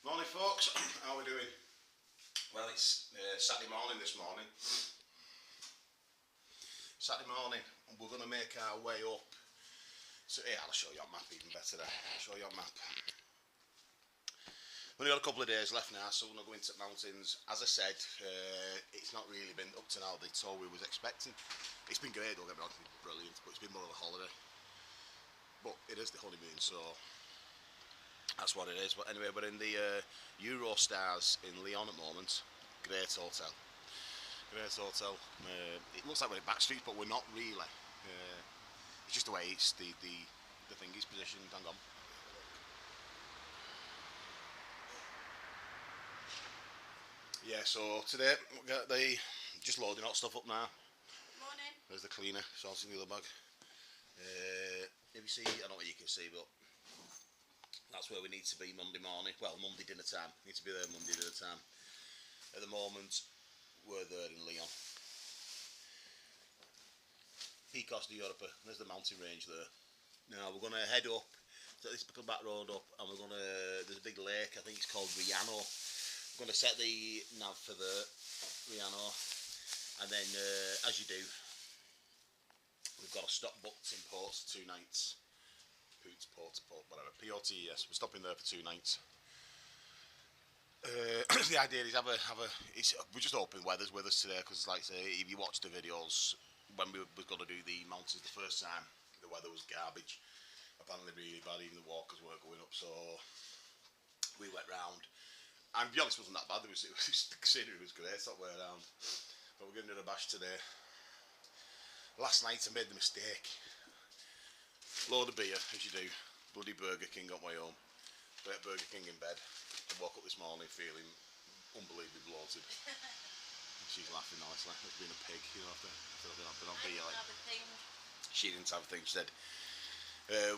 Morning folks, how are we doing? Well, it's Saturday morning this morning. Saturday morning, and we're going to make our way up. So yeah, I'll show you on map even better there. I'll show you on map. We've only got a couple of days left now, so we're going to go into the mountains. As I said, it's not really been up to now the tour we was expecting. It's been great, don't get me wrong, it's been brilliant, but it's been more of a holiday. But it is the honeymoon, so that's what it is. But anyway, we're in the Eurostars in Lyon at the moment. Great hotel. Great hotel. It looks like we're in back streets, but we're not really. It's just the way it's the thing is positioned. Hang on. Yeah, so today we'll get just loading hot stuff up now. Morning. There's the cleaner, sorting the other bag. If you see, I don't know what you can see, but that's where we need to be Monday morning. Well, Monday dinner time. Need to be there Monday dinner time. At the moment, we're there in Lyon. Picos de Europa. There's the mountain range there. Now we're going to head up, take this little back road up, and we're going to. There's a big lake. I think it's called Riano. I'm going to set the nav for the Riano, and then as you do, we've got a stop booked in Port 2 nights. Port, whatever. P-O-T-E-S. We're stopping there for 2 nights. The idea is we're just hoping weather's with us today, because like I say, if you watch the videos when we were going to do the mountains the first time, the weather was garbage. Apparently really bad, even the walkers weren't going up, so we went round. And to be honest, it wasn't that bad. The scenery was great that way around. But we're going to do a bash today. Last night I made the mistake. Load of beer, as you do. Bloody Burger King on my own. Ate Burger King in bed. I woke up this morning feeling unbelievably bloated. She's laughing nicely. It's been a pig, you know, after I've been on beer. Like. She didn't have a thing. She said,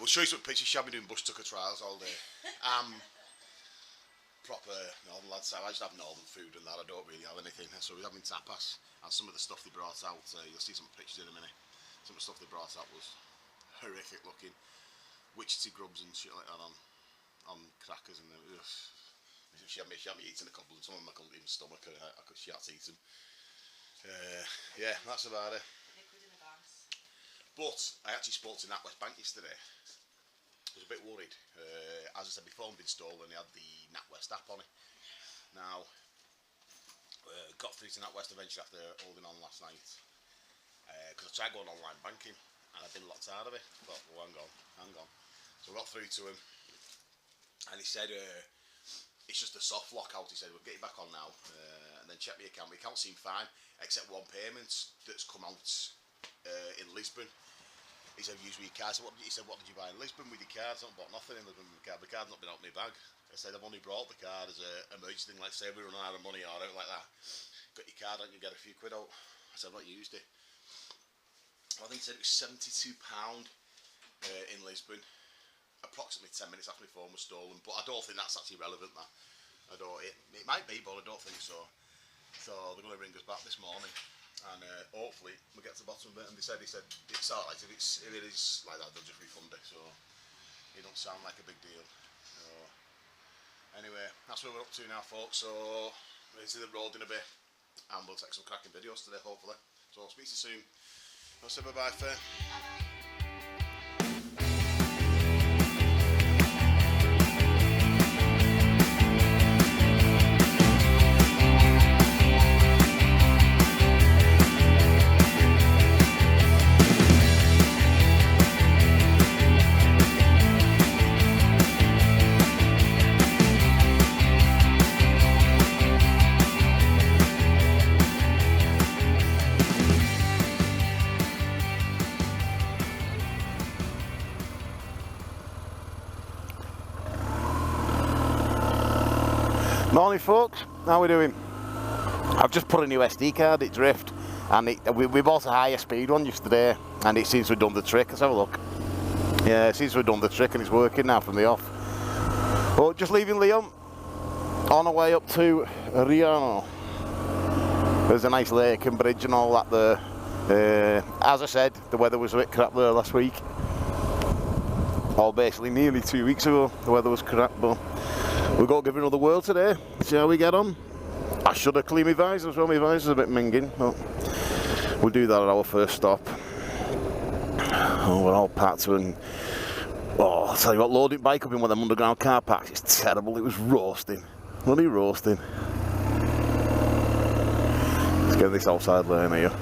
we'll show you some pictures. She'll be doing bush tucker trials all day. Proper northern lad style. I just have northern food and that. I don't really have anything. So we're having tapas, and some of the stuff they brought out, you'll see some pictures in a minute. Some of the stuff they brought out was horrific looking. Witchetty grubs and shit like that on crackers, and she had me eating a couple, and some of them I couldn't even stomach. She had to eat them. Yeah, that's about it. But I actually spoke to NatWest Bank yesterday. I was a bit worried. As I said before, I'd been stolen, they had the NatWest app on it. Now, got through to NatWest eventually after holding on last night. Because I tried going online banking and I'd been locked out of it. I thought, well, hang on. So I got through to him and he said, it's just a soft lockout. He said, we'll get you back on now and then check my account. My account seemed fine, except one payment that's come out in Lisbon. He said, use with your card. He said, what did you buy in Lisbon with your card? I haven't bought nothing in Lisbon with my card. My card's not been out of my bag. I said, I've only brought the card as an emergency thing, like say we run out of money or out like that. Got your card out and you get a few quid out. I said, I've not used it. I think he said it was £72 in Lisbon. Approximately 10 minutes after my phone was stolen. But I don't think that's actually relevant, that. It might be, but I don't think so. So they're going to ring us back this morning. And hopefully we'll get to the bottom of it. And they said it's alright, if it is like that, they'll just refund it. So it don't sound like a big deal. So anyway, that's where we're up to now, folks. So we're into the road in a bit, and we'll take some cracking videos today, hopefully. So I'll speak to you soon. I'll say bye-bye, Faye. Bye-bye. Morning folks, how are we doing? I've just put a new SD card, it drift, and we bought a higher speed one yesterday, and it seems to have done the trick. Let's have a look. Yeah, it seems to have done the trick and it's working now from the off. But just leaving Lyon, on our way up to Riano. There's a nice lake and bridge and all that there. As I said, the weather was a bit crap there last week. Or basically nearly 2 weeks ago, the weather was crap, but We've got to give it another whirl today, see how we get on. I should have cleaned my visor as well, my visor's a bit minging, but we'll do that at our first stop. Oh, we're all packed and oh, I'll tell you what, loading bike up in one of them underground car parks, it's terrible, it was roasting, bloody roasting. Let's get this outside lane here.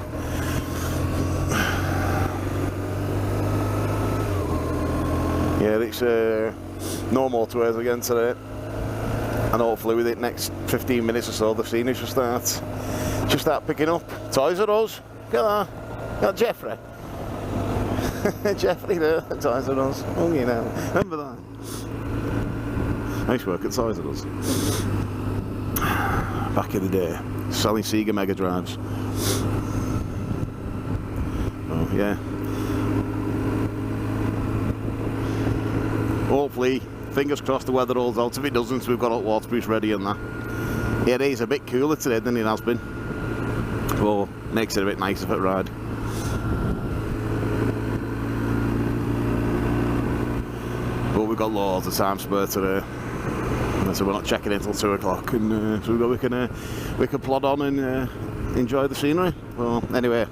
Yeah, it's no motorways again today, and hopefully with it next 15 minutes or so the scenery should start picking up. Toys R Us, get that, got Jeffrey. Jeffrey there, Toys R Us, oh you know, remember that? I used to work at Toys R Us back in the day, selling Sega Mega Drives. Oh yeah. Hopefully, fingers crossed the weather holds out. If it doesn't, we've got hot waterproofs ready and that. Yeah, it is a bit cooler today than it has been. Well, makes it a bit nicer for a ride. But we've got loads of time spare today. So we're not checking in until 2 o'clock, and so we can plod on and enjoy the scenery. Well, anyway,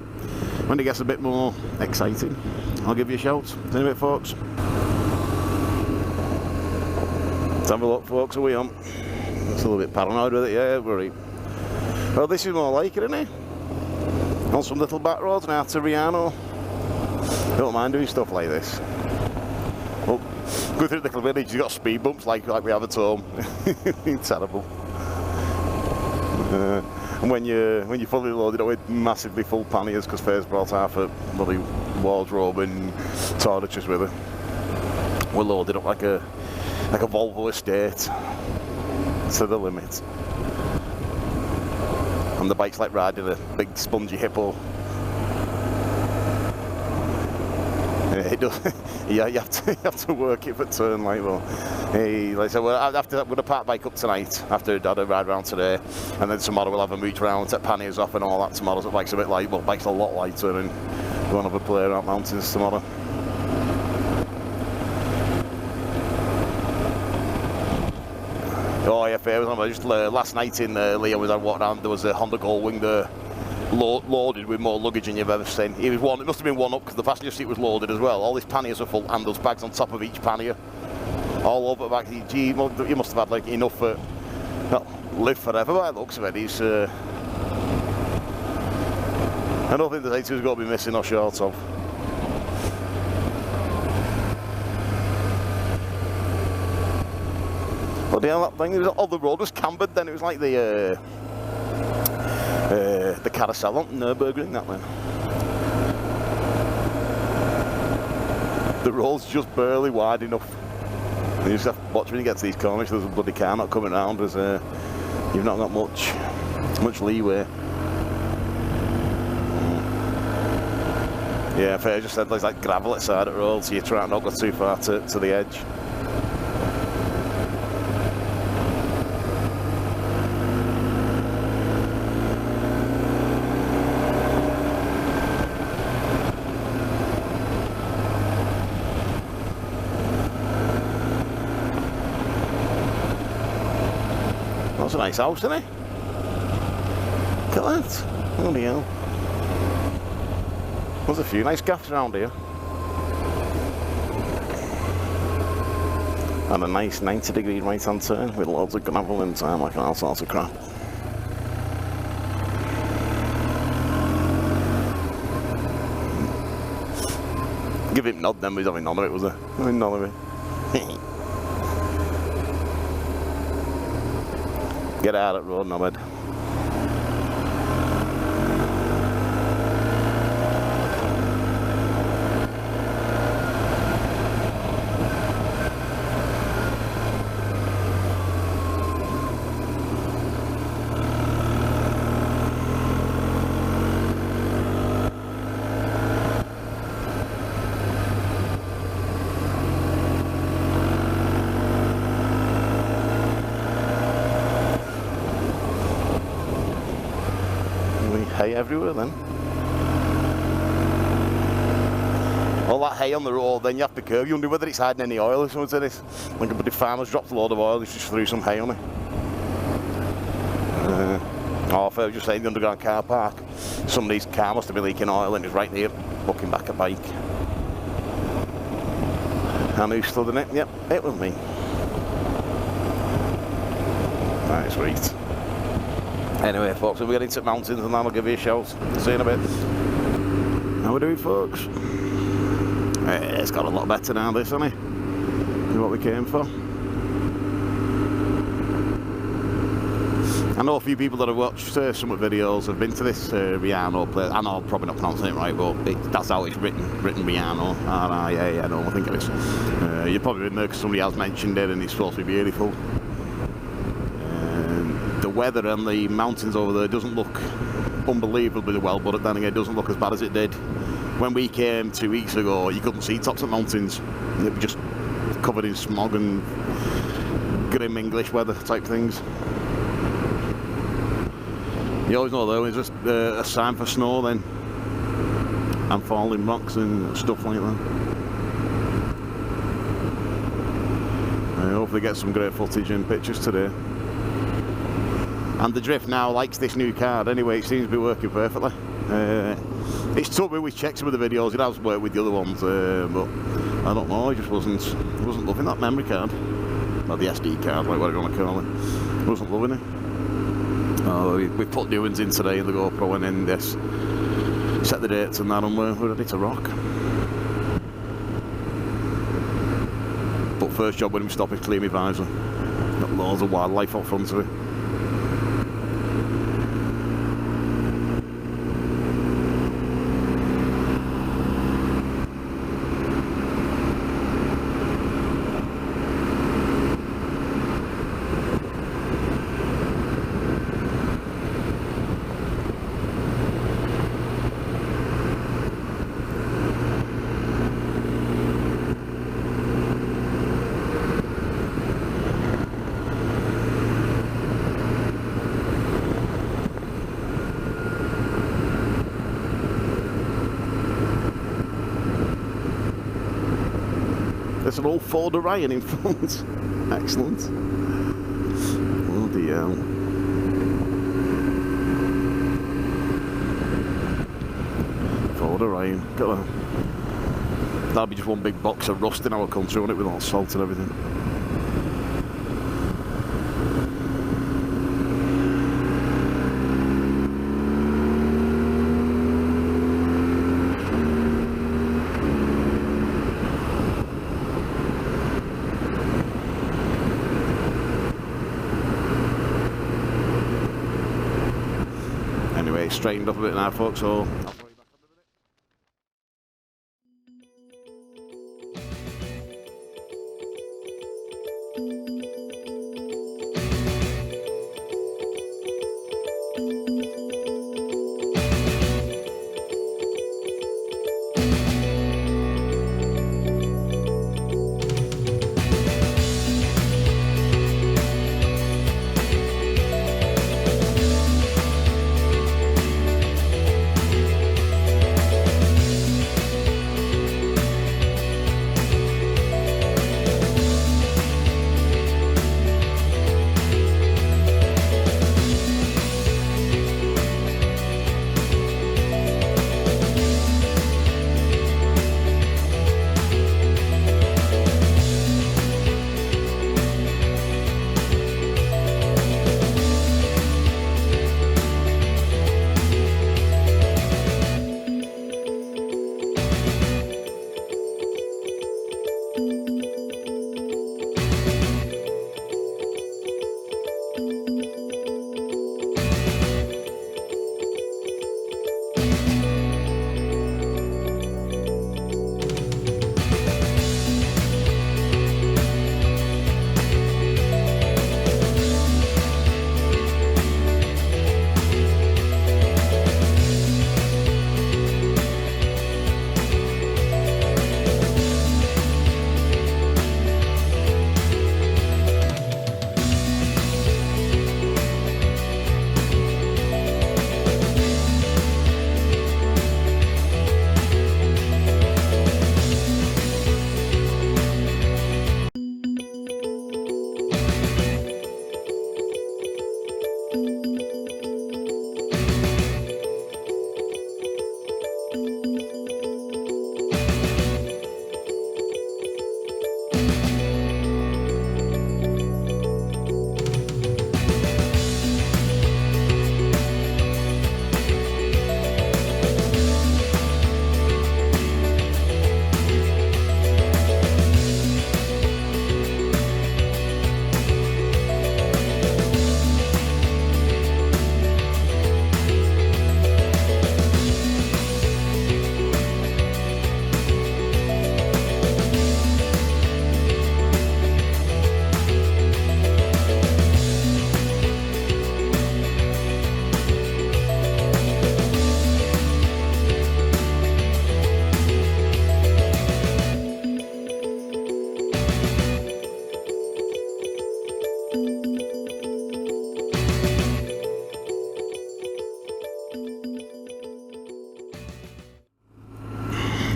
when it gets a bit more exciting, I'll give you a shout. See you in a bit, folks. Let's have a look, folks. Are we on? It's a little bit paranoid with it. Yeah, we're right. Well, this is more like it, isn't it? On some little back roads now to Riano. Don't mind doing stuff like this. Well, go through the little village, you've got speed bumps like we have at home. It's terrible. And when you're fully loaded up with massively full panniers, because Faye's brought half a bloody wardrobe and toiletries with her. We're loaded up like a Volvo estate to the limit. And the bike's like riding a big spongy hippo. Yeah, it does. Yeah, you have to work it for turn like well. Hey, like I said, we're gonna park bike up tonight after Dad a ride round today, and then tomorrow we'll have a mooch round, take panniers off and all that tomorrow. So the bike's a bit light, well, bike's a lot lighter, and we'll have a play around mountains tomorrow. Oh yeah, fair. Just last night in Leo, was I walked around. There was a Honda Goldwing there, loaded with more luggage than you've ever seen. It must have been one up because the passenger seat was loaded as well. All these panniers are full, and those bags on top of each pannier, all over the back. Gee, you must have had like enough for live forever by the looks of it. He's. I don't think the A2's going to be missing or short of. But yeah, that thing, the road was cambered then, it was like the carousel on Nürburgring, that then. The road's just barely wide enough. You just have to watch when you get to these corners, there's a bloody car not coming around, you've not got much leeway. Yeah, Faye just said there's like gravel at the side of the road, so you try not to go too far to the edge. That's a nice house, isn't it? Look at that. Holy hell. There's a few nice gaffs around here. And a nice 90-degree right-hand turn with loads of gravel and tarmac and all sorts of crap. Give him a nod then, but he's having none of it, was there? Having none of it. Get out of the road, knobhead. Hay everywhere then. all that hay on the road, then you have to curb. You wonder whether it's hiding any oil or something to this. Like the farmer's dropped a load of oil, he's just threw some hay on it. If I was just saying the underground car park, somebody's car must have been leaking oil and he's right near looking back a bike. And who stood in it? Yep, it was me. Right, sweet. Anyway, folks, if we get into mountains and then I'll give you a shout. See you in a bit. How we doing, folks? It's got a lot better now, this, hasn't it? Than what we came for. I know a few people that have watched some of the videos have been to this Riano place. I know I'm probably not pronouncing it right, but that's how it's written Riano. Yeah, no, I think it is. You've probably been there because somebody else mentioned it and it's supposed to be beautiful. The weather and the mountains over there doesn't look unbelievably well, but then again it doesn't look as bad as it did. When we came 2 weeks ago, you couldn't see tops of mountains. They were just covered in smog and grim English weather type things. You always know though, it's just a sign for snow then, and falling rocks and stuff like that. I hope they get some great footage and pictures today. And the Drift now likes this new card anyway, it seems to be working perfectly. It's tough with checks some of the videos, it has worked with the other ones, but I don't know, I just wasn't loving that memory card. Or the SD card, like whatever you want to call it. Wasn't loving it. We put new ones in today in the GoPro and in this. Set the dates and that, and we're ready to rock. But first job when we stop is clear my visor. Got loads of wildlife up front of it. There's an old Ford Orion in front. Excellent. Bloody hell. Ford Orion. That'll be just one big box of rust in our country, won't it, with all salt and everything. Anyway, straightened up a bit now, folks, so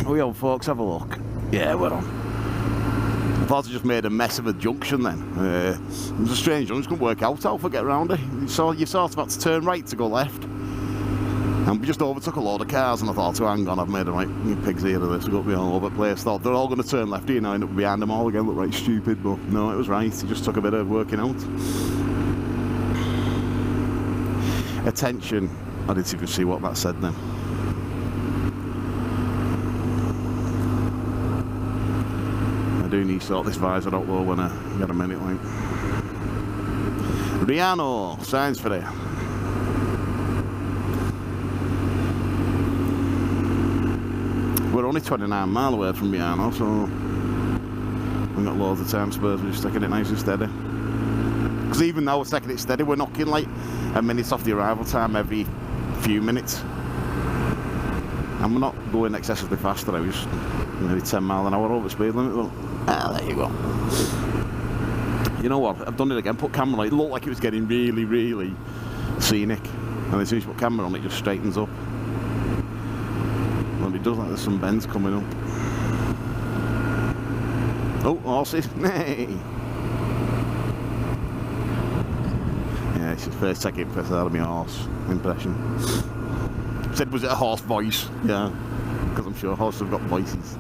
We on, folks, have a look. Yeah, we're on. I thought I just made a mess of a junction then. It was a strange junction, couldn't work out how to get round it. You sort of had to turn right to go left. And we just overtook a load of cars, and I thought, oh, hang on, I've made a right pig's ear of this, we've got to be all over the place. Thought they're all going to turn left here, and I end up behind them all again, look right stupid, but no, it was right, it just took a bit of working out. Attention, I didn't even see what that said then. I do need to sort this visor out though when I get a minute, like. Riano, signs for it. We're only 29 mile away from Miano, so we've got loads of time spares. We're just taking it nice and steady. Because even though we're taking it steady, we're knocking like a minute off the arrival time every few minutes. And we're not going excessively fast today, we're just maybe 10 mile an hour over speed limit. But, there you go. You know what, I've done it again, put camera on it. It looked like it was getting really, really scenic. And as soon as you put camera on it, just straightens up. Well, it does like there's some bends coming up. Oh, horses. Hey! Yeah, it's just first taking piss out of my horse impression. Said, was it a horse voice? Yeah, because I'm sure horses have got voices.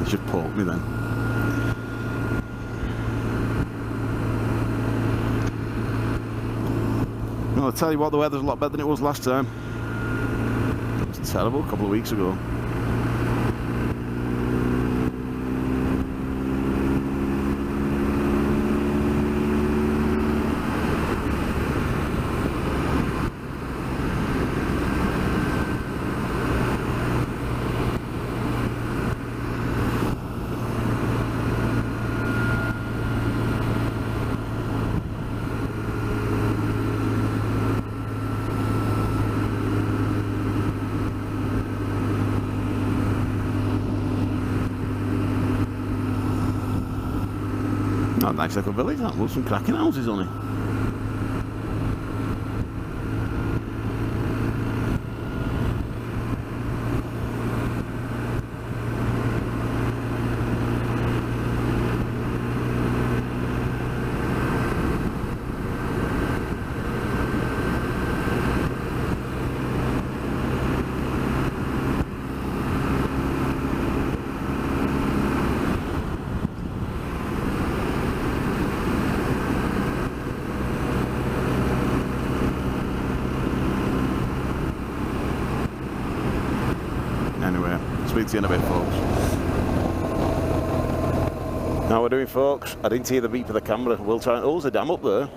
It just poked me then. Well, I'll tell you what, the weather's a lot better than it was last time. It was terrible a couple of weeks ago. Oh, nice little village, that was some cracking houses on it. Anyway, speak to you in a bit, folks. How we're doing, folks? I didn't hear the beep of the camera. We'll try. Oh, there's a dam up there.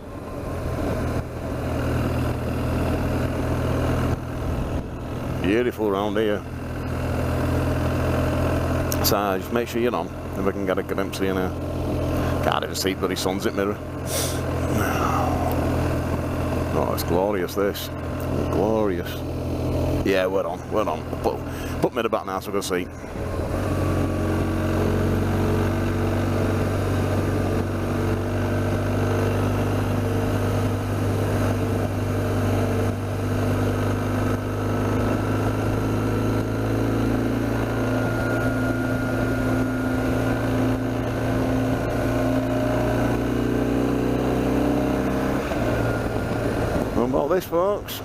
Beautiful round here. So just make sure you're on, if I can get a glimpse of you now. Can't even see bloody sunset mirror. Oh, it's glorious, this. Glorious. Yeah, we're on, we're on. Put me in the back now so we can see. What about this, folks?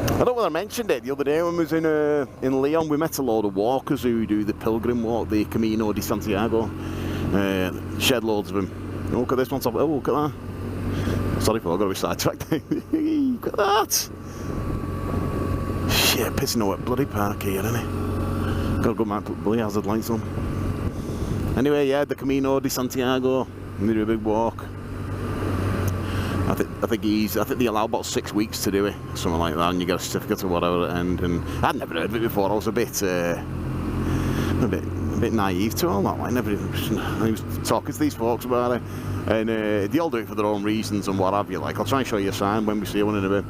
I don't know whether I mentioned it the other day when we was in Leon. We met a load of walkers who do the pilgrim walk, the Camino de Santiago. Shed loads of them. Oh, look at this one. Oh, look at that. Sorry, I've got to be sidetracked. Look at that. Shit, pissing away at bloody park here, isn't it? Got to go man, put bloody hazard lights on. Anyway, yeah, the Camino de Santiago. We do a big walk. I think they allow about 6 weeks to do it, something like that, and you get a certificate or whatever at the end. And I'd never heard of it before. I was a bit naive to all that. I was talking to these folks about it, and they all do it for their own reasons and what have you. Like, I'll try and show you a sign when we see one in a bit.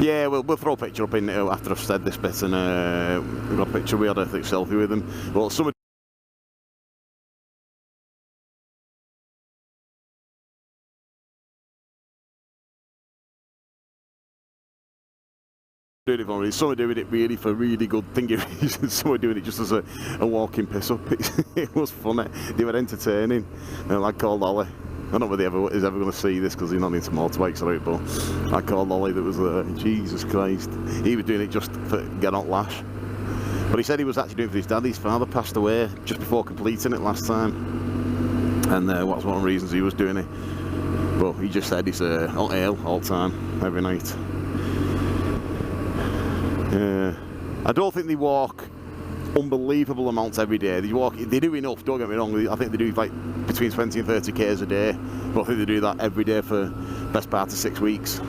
Yeah, we'll throw a picture up in after I've said this bit, and we've got a picture. We had a selfie with them. Well, some. doing it for me. Some are doing it really for really good thinking reasons. Some are doing it just as a walking piss up. It was funny. They were entertaining. And a lad called Ollie. I don't know whether he is ever going to see this because he's not into motorbikes or it, but I called Ollie that was there. Jesus Christ. He was doing it just for get on lash. But he said he was actually doing it for his dad. His father passed away just before completing it last time. And that was one of the reasons he was doing it. But he just said he's on ale all the time, every night. I don't think they walk unbelievable amounts every day. They do enough, don't get me wrong. I think they do like between 20 and 30 k's a day. But I think they do that every day for best part of 6 weeks.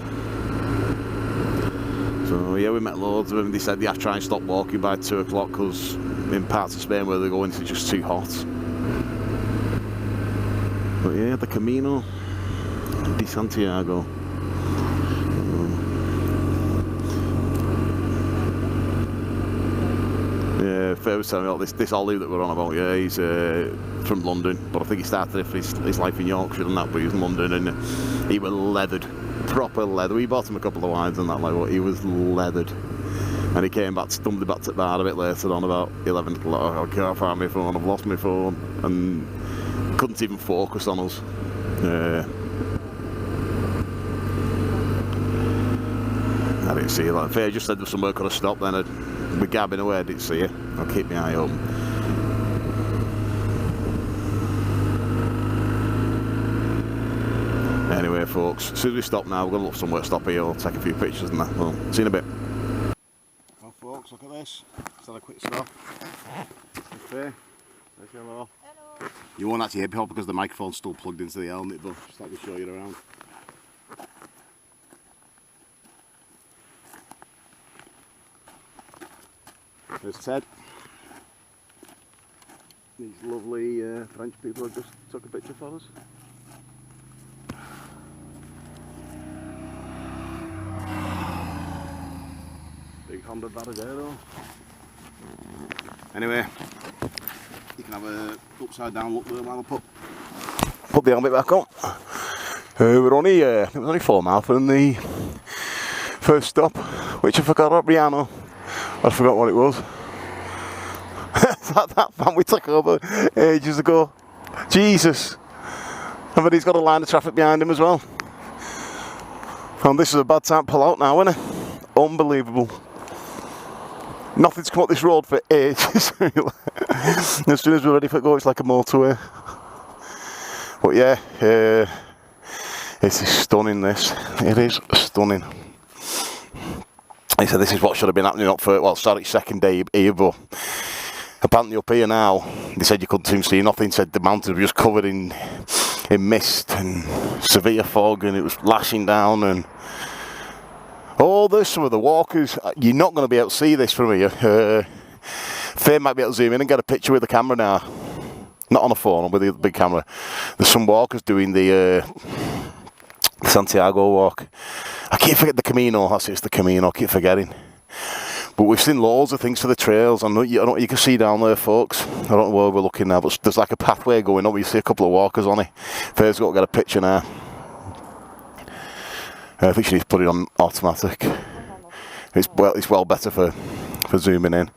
So yeah, we met loads of them. They said they have to try and stop walking by 2 o'clock because in parts of Spain where they're going it's just too hot. But yeah, the Camino de Santiago. Yeah, Fair was telling me about this Ollie that we're on about. Yeah, he's from London, but I think he started his life in Yorkshire and that, but he was in London and he was leathered, proper leather. We bought him a couple of wines and that, like, but he was leathered. And he came back, stumbled back to the bar a bit later on about 11 o'clock. I can't find my phone, I've lost my phone, and couldn't even focus on us. I didn't see you. Like Fair just said there was somewhere could have stopped then. We're gabbing away, I didn't see you. I'll keep my eye open. Anyway, folks, as soon as we stop now, we're going to look somewhere to stop here. I'll take a few pictures and that. Well, see you in a bit. Well, folks, look at this. Let's have a quick stop. Fair. Hello. Hello. You won't actually hear me because the microphone's still plugged into the helmet, but just let me show you around. There's Ted. These lovely French people have just took a picture for us. Big Honda Baradero. Anyway, you can have a upside down look there while I put the helmet back on. We're only it was only 4 miles from the first stop, which I forgot about Briano. I forgot what it was. that van we took over ages ago. Jesus. And then he's got a line of traffic behind him as well. And this is a bad time to pull out now, isn't it? Unbelievable. Nothing's come up this road for ages. As soon as we're ready for it to go, it's like a motorway. But yeah, it is stunning, this. It is stunning. He said this is what should have been happening up for, well, sorry, second day here, but apparently up here now, they said you couldn't seem to see nothing. Said the mountains were just covered in mist and severe fog, and it was lashing down. And oh, there's some of the walkers. You're not going to be able to see this from here. Faye might be able to zoom in and get a picture with the camera now. Not on a phone, with the big camera. There's some walkers doing the Santiago walk. I keep forgetting the Camino. It's the Camino. I keep forgetting. But we've seen loads of things for the trails. I know what you can see down there, folks. I don't know where we're looking now, but there's like a pathway going up. You see a couple of walkers on it. Fair's got to get a picture now. I think she needs to put it on automatic. It's well better for zooming in.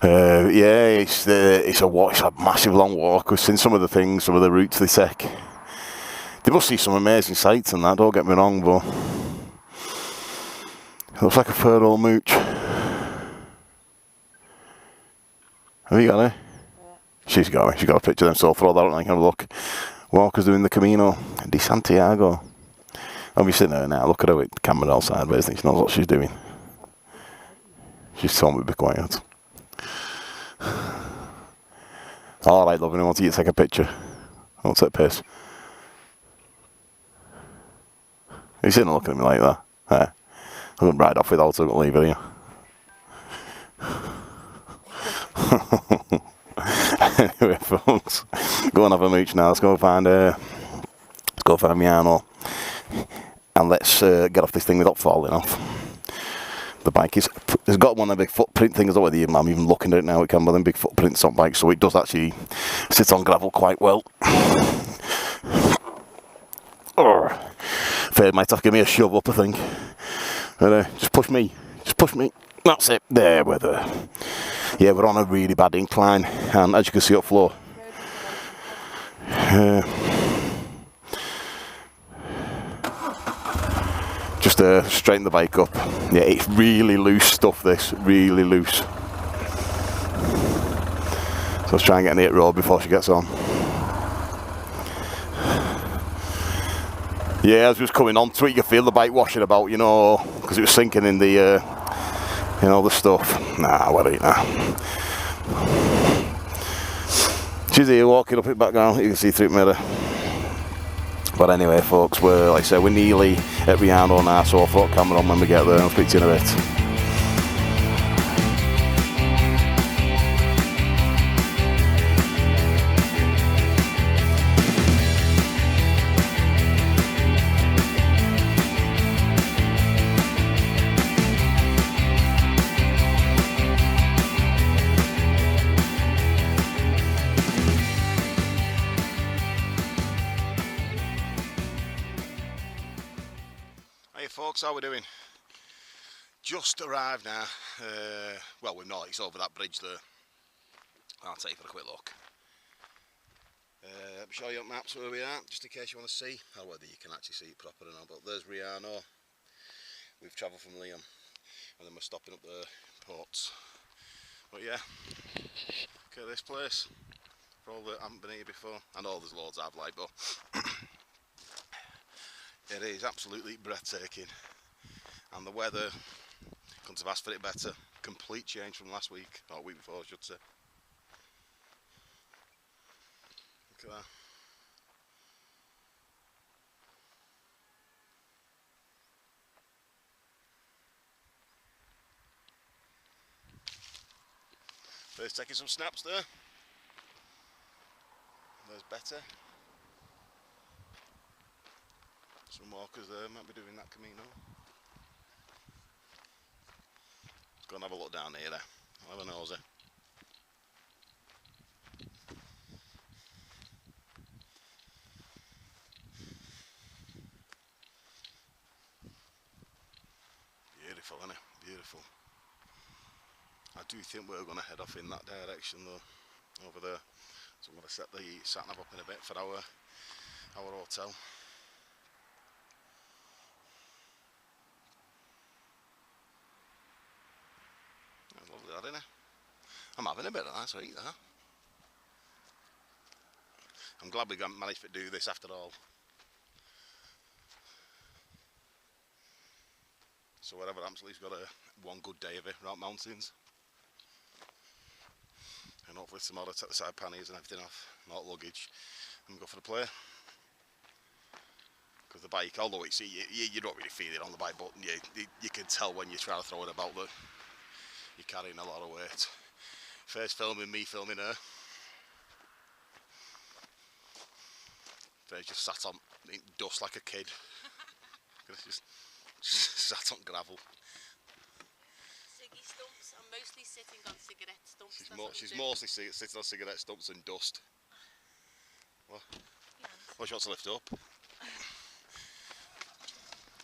Yeah, it's a walk. It's a massive long walk. We've seen some of the things, some of the routes they take. They must see some amazing sights and that. Don't get me wrong, but it looks like a fair old mooch. Have you got it? Yeah. She's got a picture of them, so I'll throw that on and have a look. Walkers doing the Camino de Santiago. I'll be sitting there now, look at her with the camera all sideways, she knows what she's doing. She's told me to be quiet. Alright, loving, I want you to take a picture. I want to take a piss. You're sitting there looking at me like that. Yeah. I'm going to ride off without her, I'm going to leave her here. Anyway, folks, go and have a mooch now. Let's go find Miano, and let's get off this thing without falling off. The bike it's got one of the big footprint things. I'm even looking at it now. It can have them big footprints on bikes, so it does actually sit on gravel quite well. Fair might have to give me a shove up, I think. But, just push me push me. That's it. There, we're there. Yeah, we're on a really bad incline, and as you can see up floor. Just straighten the bike up. Yeah, it's really loose stuff, this. Really loose. So let's try and get an 8 roll before she gets on. Yeah, as we was coming onto it, you could feel the bike washing about, you know, because it was sinking in the, you know, the stuff. Nah, what ain't that? She's here walking up it back down. You can see through the mirror. But anyway, folks, we're, like I said, we're nearly at Riano now, so I'll throw the camera on when we get there and I'll speak to you in a bit. Hey folks, how we doing? Just arrived now. Well, we're not, it's over that bridge there. I'll take you for a quick look. Show you on maps where we are, just in case you want to see, or whether you can actually see it proper or not. But there's Riano. We've travelled from Lyon, and then we're stopping up the ports. But yeah, look at this place. For all that haven't been here before, I know there's loads I've liked, but it is absolutely breathtaking, and the weather couldn't have asked for it better. Complete change from last week, or week before I should say. Look at that. First taking some snaps there. There's better. Some walkers there might be doing that Camino. Let's go and have a look down here there. I'll have a nosy. Beautiful, isn't it? Beautiful. I do think we're going to head off in that direction though, over there. So I'm going to set the sat nav up in a bit for our hotel. Lovely that, isn't it? I'm having a bit of that, sweet that. I'm glad we managed to do this after all. So whatever happens, at least we've got one good day of it around mountains. And hopefully tomorrow take the side panniers and everything off, not luggage, and go for the play. Because the bike, although it's you don't really feel it on the bike, but you can tell when you try to throw it about that you're carrying a lot of weight. First filming me filming her. They just sat on dust like a kid. just sat on gravel. Ciggy stumps. I'm mostly sitting on cigarette stumps. She's mostly sitting on cigarette stumps and dust. What? Yes. What do you want to lift up?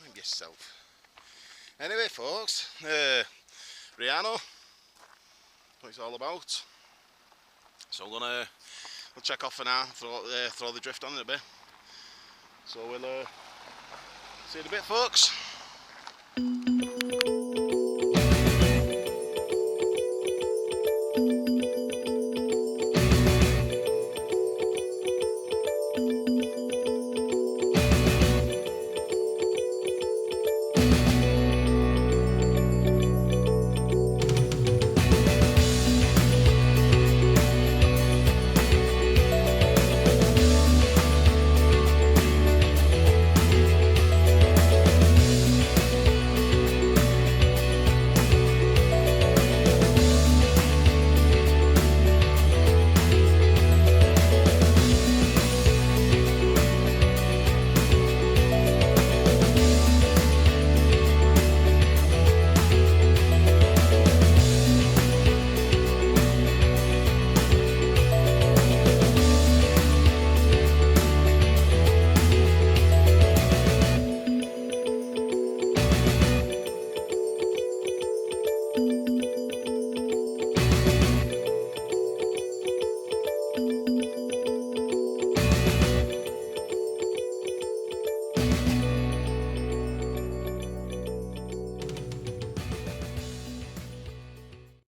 Mind yourself. Anyway, folks, Riano, what it's all about. So we'll check off for now. Throw the drift on in a bit. So we'll see you in a bit, folks.